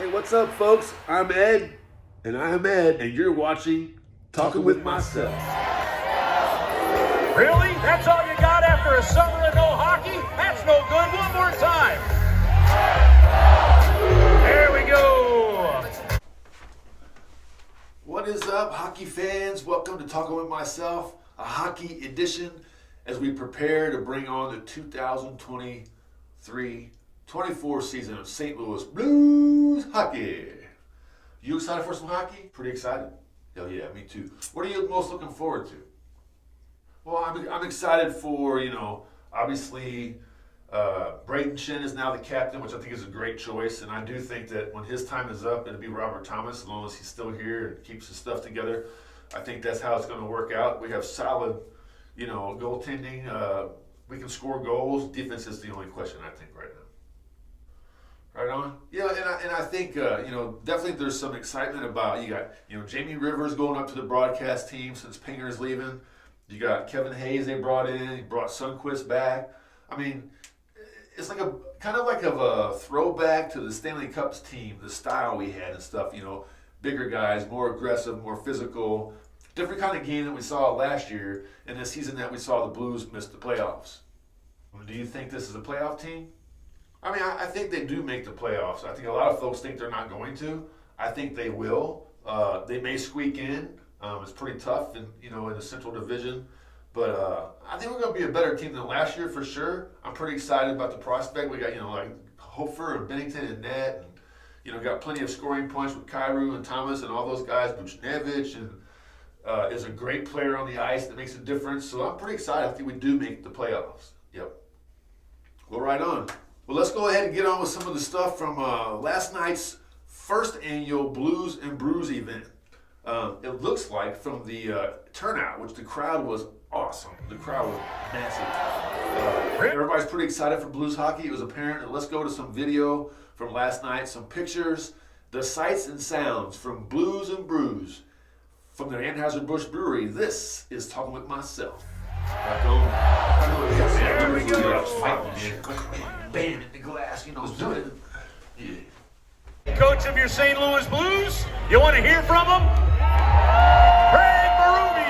Hey, what's up, folks? I'm Ed, and I'm Ed, and you're watching Talking with Myself. Really? That's all you got after a summer of no hockey? That's no good. One more time. There we go. What is up, hockey fans? Welcome to Talking with Myself, a hockey edition as we prepare to bring on the 2023-24 season of St. Louis Blues hockey. You excited for some hockey? Pretty excited? Hell yeah, me too. What are you most looking forward to? Well, I'm excited for, obviously Brayden Schenn is now the captain, which I think is a great choice. And I do think that when his time is up, it'll be Robert Thomas, as long as he's still here and keeps his stuff together. I think that's how it's going to work out. We have solid, goaltending. We can score goals. Defense is the only question, I think, right now. Right on? Yeah, and I think, definitely there's some excitement about, you got, Jamie Rivers going up to the broadcast team since Pinger's leaving. You got Kevin Hayes they brought in. He brought Sundqvist back. I mean, it's like a throwback to the Stanley Cup's team, the style we had and stuff, bigger guys, more aggressive, more physical, different kind of game that we saw last year and the season that we saw the Blues miss the playoffs. Do you think this is a playoff team? I mean, I think they do make the playoffs. I think a lot of folks think they're not going to. I think they will. They may squeak in. It's pretty tough in the Central Division. But I think we're going to be a better team than last year for sure. I'm pretty excited about the prospect. We got, Hofer and Binnington and net. And, got plenty of scoring points with Kyrou and Thomas and all those guys. Buchnevich and is a great player on the ice that makes a difference. So I'm pretty excited. I think we do make the playoffs. Yep. Well, right on. Well, let's go ahead and get on with some of the stuff from last night's first annual Blues and Brews event. It looks like from the turnout, which the crowd was awesome. The crowd was massive. Everybody's pretty excited for Blues hockey. It was apparent. Let's go to some video from last night, some pictures, the sights and sounds from Blues and Brews from the Anheuser-Busch Brewery. This is Talking with Myself. Back on. There we go. Bam in the glass, let's do it. Yeah. Coach of your St. Louis Blues, you want to hear from him? Berube.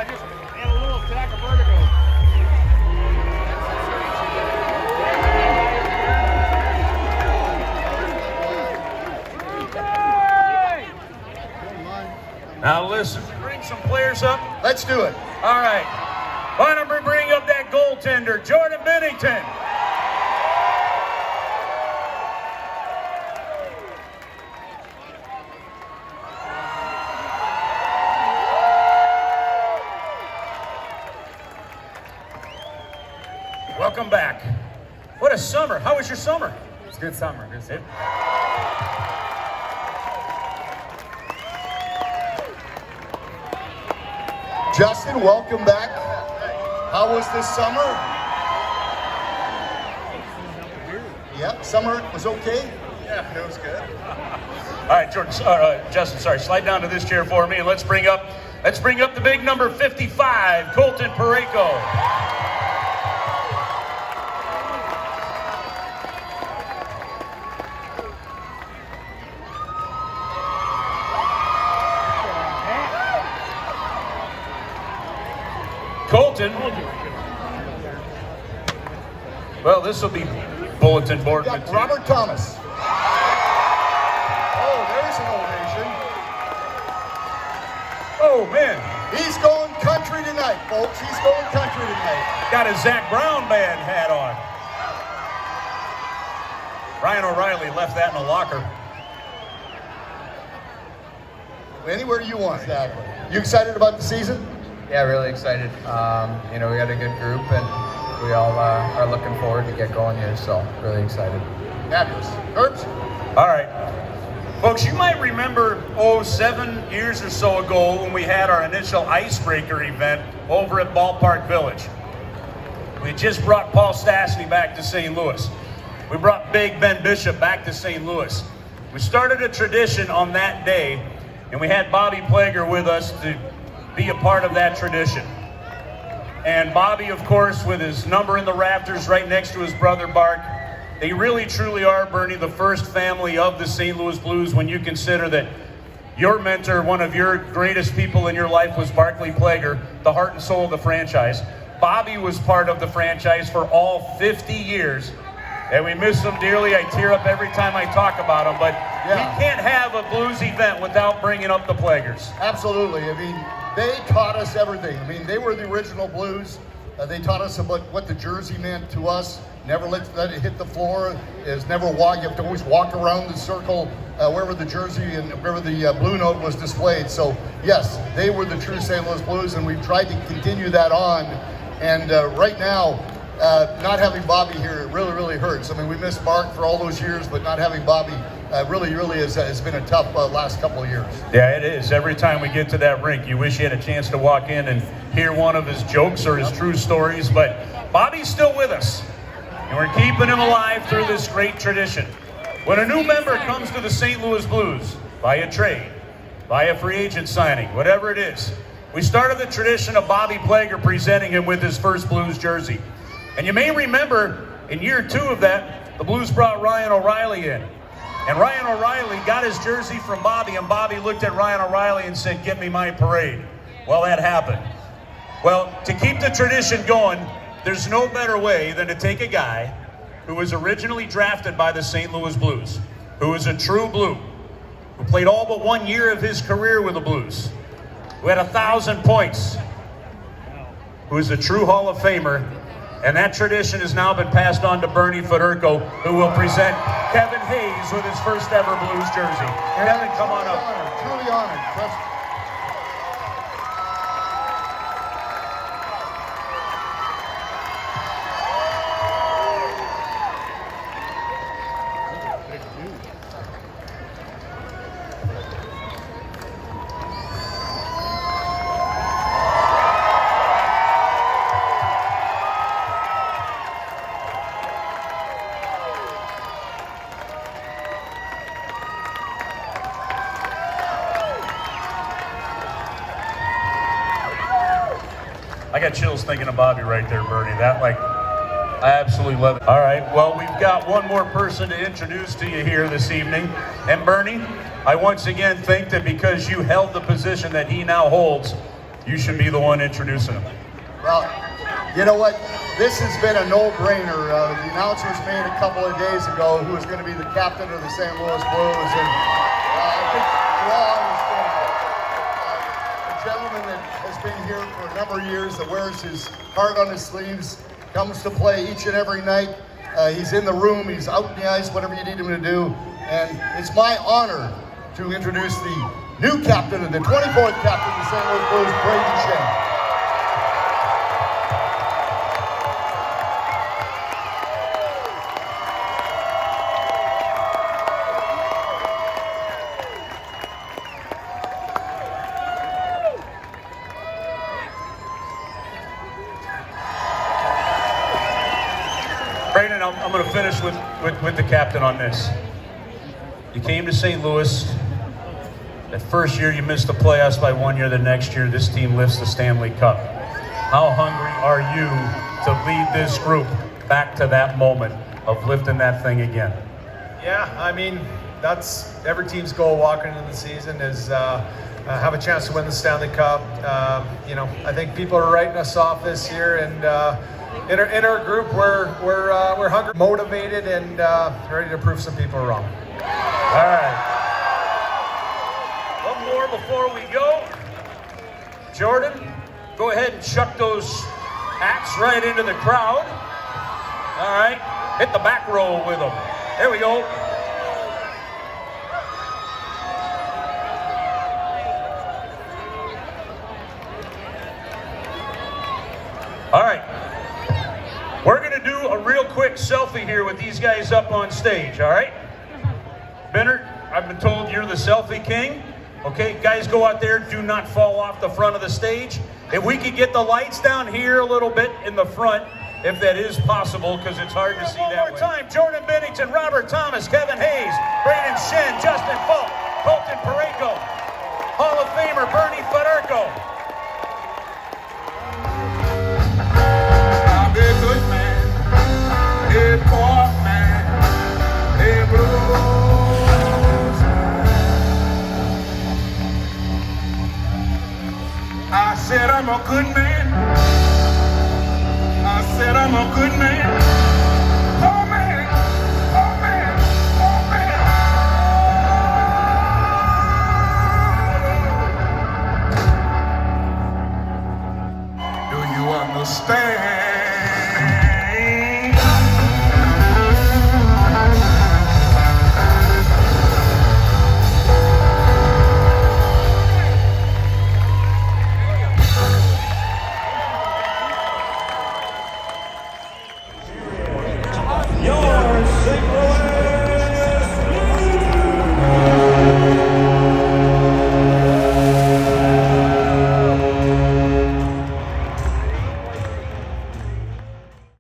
Just had a little attack of vertigo. Now listen, bring some players up. Let's do it. All right. Why don't we bring up that goaltender, Jordan Binnington. Welcome back. What a summer. How was your summer? It's a good summer. Good summer. Justin, welcome back. How was this summer? Yeah, summer was okay? Yeah, it was good. All right, Justin, slide down to this chair for me, and let's bring up the big number 55, Colton Parayko. Colton. Well, this will be bulletin board We got material. Robert Thomas. Oh, there's an ovation. Oh, man. He's going country tonight, folks. He's going country tonight. Got a Zach Brown band hat on. Ryan O'Reilly left that in a locker. Anywhere you want, exactly. You excited about the season? Yeah, really excited. We got a good group, and we all are looking forward to get going here, so really excited. Fabulous. Herbs? All right. Folks, you might remember, 7 years or so ago when we had our initial icebreaker event over at Ballpark Village. We just brought Paul Stastny back to St. Louis. We brought Big Ben Bishop back to St. Louis. We started a tradition on that day, and we had Bobby Plager with us to be a part of that tradition. And Bobby, of course, with his number in the rafters right next to his brother Bart. They really, truly are, Bernie, the first family of the St. Louis Blues when you consider that your mentor, one of your greatest people in your life was Barclay Plager, the heart and soul of the franchise. Bobby was part of the franchise for all 50 years. And we miss him dearly. I tear up every time I talk about him, but Yeah. we can't have a Blues event without bringing up the Plagers. Absolutely. I mean, they taught us everything. I mean, they were the original Blues. They taught us about what the jersey meant to us. Never let it hit the floor. Is never walk. You have to always walk around the circle wherever the jersey and wherever the blue note was displayed. So yes, they were the true St. Louis Blues, and we've tried to continue that on. And right now, not having Bobby here, it really, really hurts. I mean, we missed Mark for all those years, but not having Bobby really has been a tough last couple of years. Yeah, it is. Every time we get to that rink, you wish you had a chance to walk in and hear one of his jokes or his true stories, but Bobby's still with us, and we're keeping him alive through this great tradition. When a new member comes to the St. Louis Blues, via trade, via free agent signing, whatever it is, we started the tradition of Bobby Plager presenting him with his first Blues jersey. And you may remember, in year 2 of that, the Blues brought Ryan O'Reilly in. And Ryan O'Reilly got his jersey from Bobby, and Bobby looked at Ryan O'Reilly and said, "Get me my parade." Well, that happened. Well, to keep the tradition going, there's no better way than to take a guy who was originally drafted by the St. Louis Blues, who is a true Blue, who played all but 1 year of his career with the Blues, who had 1,000 points, who is a true Hall of Famer. And that tradition has now been passed on to Bernie Faulk, who will present Kevin Hayes with his first ever Blues jersey. Kevin, come on up. Truly honored. I got chills thinking of Bobby right there, Bernie. I absolutely love it. All right, well, we've got one more person to introduce to you here this evening. And Bernie, I once again think that because you held the position that he now holds, you should be the one introducing him. Well, you know what? This has been a no-brainer. The announcers made a couple of days ago who is going to be the captain of the St. Louis Blues, and I think we all understand a gentleman that has been here for a number of years, that wears his heart on his sleeves, comes to play each and every night. He's in the room, he's out in the ice, whatever you need him to do, and it's my honor to introduce the new captain and the 24th captain of the St. Louis Blues, Brayden Schenn. Brayden, I'm going to finish with the captain on this. You came to St. Louis. That first year you missed the playoffs by 1 year. The next year this team lifts the Stanley Cup. How hungry are you to lead this group back to that moment of lifting that thing again? Yeah, I mean, that's every team's goal walking into the season is have a chance to win the Stanley Cup. I think people are writing us off this year, and in our group, we're hungry, motivated, and ready to prove some people wrong. All right. One more before we go. Jordan, go ahead and chuck those hats right into the crowd. All right. Hit the back row with them. There we go. All right. We're going to do a real quick selfie here with these guys up on stage, all right? Bennett, I've been told you're the selfie king. Okay, guys, go out there. Do not fall off the front of the stage. If we could get the lights down here a little bit in the front, if that is possible, because it's hard to see that way. One more time, Jordan Binnington, Robert Thomas, Kevin Hayes, Brayden Schenn, Justin Faulk, Colton Parayko, Hall of Famer Bernie Faulk. a good man, a poor man, a blues. I said I'm a good man. I said I'm a good man.